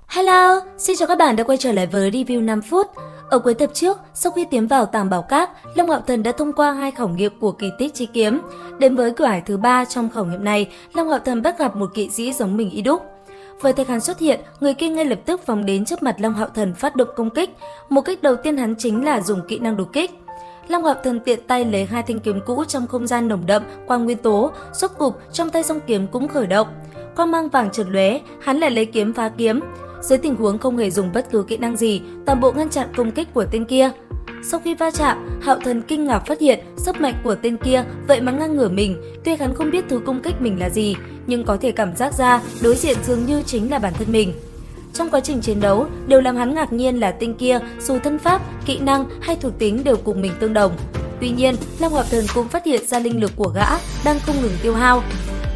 Hello, xin chào các bạn đã quay trở lại với review 5 phút. Ở cuối tập trước, sau khi tiến vào Tàng Bảo Các, Long Hạo Thần đã thông qua 2 khảo nghiệm của kỳ tích chi kiếm. Đến với cửa ải thứ 3 trong khảo nghiệm này, Long Hạo Thần bắt gặp một kỵ sĩ giống mình y đúc. Vừa thấy hắn xuất hiện, người kia ngay lập tức phóng đến trước mặt Long Hạo Thần phát động công kích. Một kích đầu tiên hắn chính là dùng kỹ năng đột kích. Long Hạo Thần tiện tay lấy 2 thanh kiếm cũ trong không gian nồng đậm quang nguyên tố, rốt cục trong tay song kiếm cũng khởi động. Quang mang vàng chợt lóe, hắn lại lấy kiếm phá kiếm. Dưới tình huống không hề dùng bất cứ kỹ năng gì, toàn bộ ngăn chặn công kích của tên kia. Sau khi va chạm, Hạo Thần kinh ngạc phát hiện sức mạnh của tên kia vậy mà ngang ngửa mình. Tuy hắn không biết thứ công kích mình là gì, nhưng có thể cảm giác ra đối diện dường như chính là bản thân mình. Trong quá trình chiến đấu, điều làm hắn ngạc nhiên là tên kia dù thân pháp, kỹ năng hay thuộc tính đều cùng mình tương đồng. Tuy nhiên, Long Hạo Thần cũng phát hiện ra linh lực của gã đang không ngừng tiêu hao.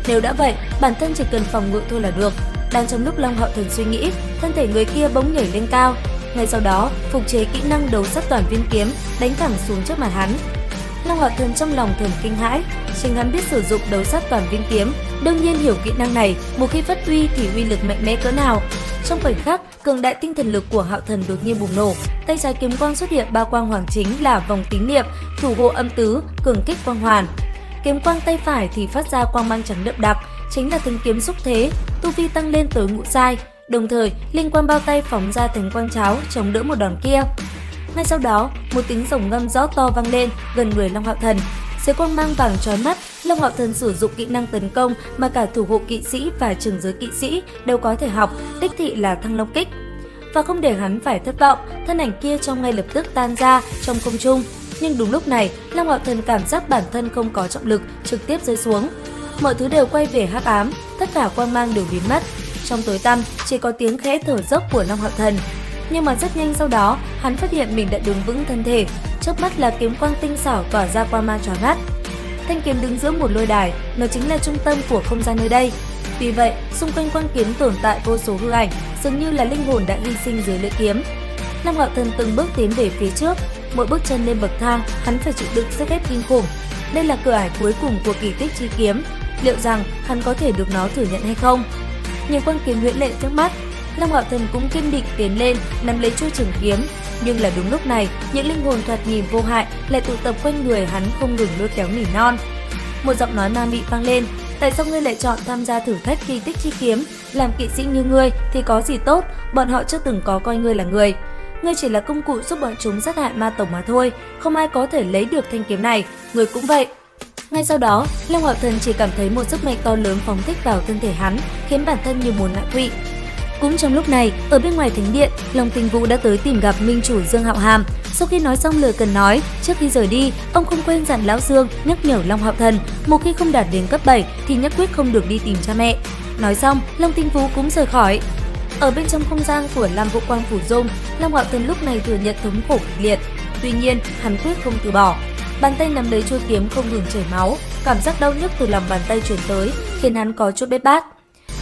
Nếu đã vậy, bản thân chỉ cần phòng ngự thôi là được. Đang trong lúc Long Hạo Thần suy nghĩ, thân thể người kia bỗng nhảy lên cao. Ngay sau đó, phục chế kỹ năng đấu sắt toàn viên kiếm đánh thẳng xuống trước mặt hắn. Long Hạo Thần trong lòng thầm kinh hãi, chính hắn biết sử dụng đấu sắt toàn viên kiếm, đương nhiên hiểu kỹ năng này, một khi phát huy thì uy lực mạnh mẽ cỡ nào. Trong khoảnh khắc, cường đại tinh thần lực của Hạo Thần đột nhiên bùng nổ, tay trái kiếm quang xuất hiện 3 quang hoàng chính là vòng tín niệm, thủ hộ âm tứ, cường kích quang hoàn. Kiếm quang tay phải thì phát ra quang mang trắng đậm đặc, chính là thanh kiếm xúc thế, tu vi tăng lên tới ngũ giai, đồng thời linh quang bao tay phóng ra thành quang cháo chống đỡ một đòn kia. Ngay sau đó, một tiếng rồng ngâm rõ to vang lên gần người Long Hạo Thần. Dưới quang mang vàng chói mắt, Long Hạo Thần sử dụng kỹ năng tấn công mà cả thủ hộ kỵ sĩ và trường giới kỵ sĩ đều có thể học, đích thị là Thăng Long kích. Và không để hắn phải thất vọng, thân ảnh kia trong ngay lập tức tan ra trong không trung. Nhưng đúng lúc này, Long Hạo Thần cảm giác bản thân không có trọng lực, trực tiếp rơi xuống. Mọi thứ đều quay về hắc ám, tất cả quang mang đều biến mất. Trong tối tăm, chỉ có tiếng khẽ thở dốc của Long Hạo Thần. Nhưng mà rất nhanh sau đó, hắn phát hiện mình đã đứng vững thân thể. Chớp mắt là kiếm quang tinh xảo tỏa ra quang mang chói mắt. Thanh kiếm đứng giữa một lôi đài, nó chính là trung tâm của không gian nơi đây. Vì vậy, xung quanh quang kiếm tồn tại vô số hư ảnh, dường như là linh hồn đã hy sinh dưới lưỡi kiếm. Long Hạo Thần từng bước tiến về phía trước, mỗi bước chân lên bậc thang, hắn phải chịu đựng sức ép kinh khủng. Đây là cửa ải cuối cùng của kỳ tích chi kiếm, liệu rằng hắn có thể được nó thừa nhận hay không? Nhìn quang kiếm huyễn lệ trước mắt, Long Hạo Thần cũng kiên định tiến lên, nắm lấy chuôi trường kiếm. Nhưng là đúng lúc này, những linh hồn thoạt nhìn vô hại lại tụ tập quanh người hắn không ngừng lôi kéo nỉ non. Một giọng nói ma mị vang lên: tại sao ngươi lại chọn tham gia thử thách kỳ tích chi kiếm? Làm kỵ sĩ như ngươi thì có gì tốt, bọn họ chưa từng có coi ngươi là người. Ngươi chỉ là công cụ giúp bọn chúng sát hại ma tổng mà thôi, không ai có thể lấy được thanh kiếm này, ngươi cũng vậy. Ngay sau đó, Long Hạo Thần chỉ cảm thấy một sức mạnh to lớn phóng thích vào thân thể hắn, khiến bản thân như muốn ngã quỵ. Cũng trong lúc này, ở bên ngoài thánh điện, Long Tinh Vũ đã tới tìm gặp minh chủ Dương Hạo Hàm. Sau khi nói xong lời cần nói, trước khi rời đi, ông không quên dặn lão Dương nhắc nhở Long Hạo Thần, một khi không đạt đến cấp 7 thì nhất quyết không được đi tìm cha mẹ. Nói xong, Long Tinh Vũ cũng rời khỏi. Ở bên trong không gian của Lam Vũ Quang Phủ Dung, Long Hạo Thần lúc này thừa nhận thống khổ kịch liệt. Tuy nhiên, hắn quyết không từ bỏ. Bàn tay nắm lấy chuôi kiếm không ngừng chảy máu, cảm giác đau nhức từ lòng bàn tay truyền tới khiến hắn có chút bết bát.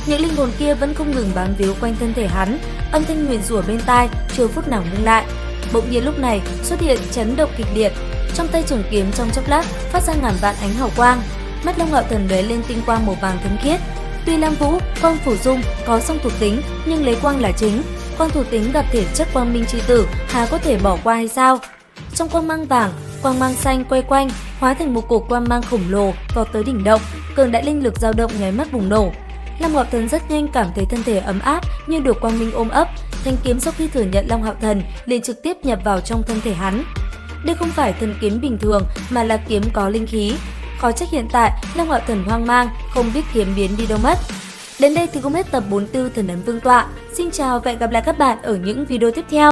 Những linh hồn kia vẫn không ngừng bám víu quanh thân thể hắn, âm thanh nguyền rủa bên tai chưa phút nào ngưng lại. Bỗng nhiên lúc này xuất hiện chấn động kịch liệt, trong tay trường kiếm trong chốc lát phát ra ngàn vạn ánh hào quang, mắt Long Hạo Thần lóe lên tinh quang màu vàng thấm khiết. Tuy Lam Vũ Quang Phủ Dung có song thuộc tính nhưng lấy quang là chính, quang thuộc tính gặp thể chất quang minh chi tử há có thể bỏ qua hay sao? Trong quang mang vàng, quang mang xanh quay quanh hóa thành một cột quang mang khổng lồ vọt tới đỉnh động, cường đại linh lực dao động nháy mắt bùng nổ. Long Hạo Thần rất nhanh cảm thấy thân thể ấm áp như được quang minh ôm ấp. Thanh kiếm sau khi thừa nhận Long Hạo Thần liền trực tiếp nhập vào trong thân thể hắn. Đây không phải thần kiếm bình thường mà là kiếm có linh khí. Khó trách hiện tại Long Hạo Thần hoang mang, không biết kiếm biến đi đâu mất. Đến đây thì cũng hết tập 44 Thần Ấn Vương Tọa. Xin chào và hẹn gặp lại các bạn ở những video tiếp theo.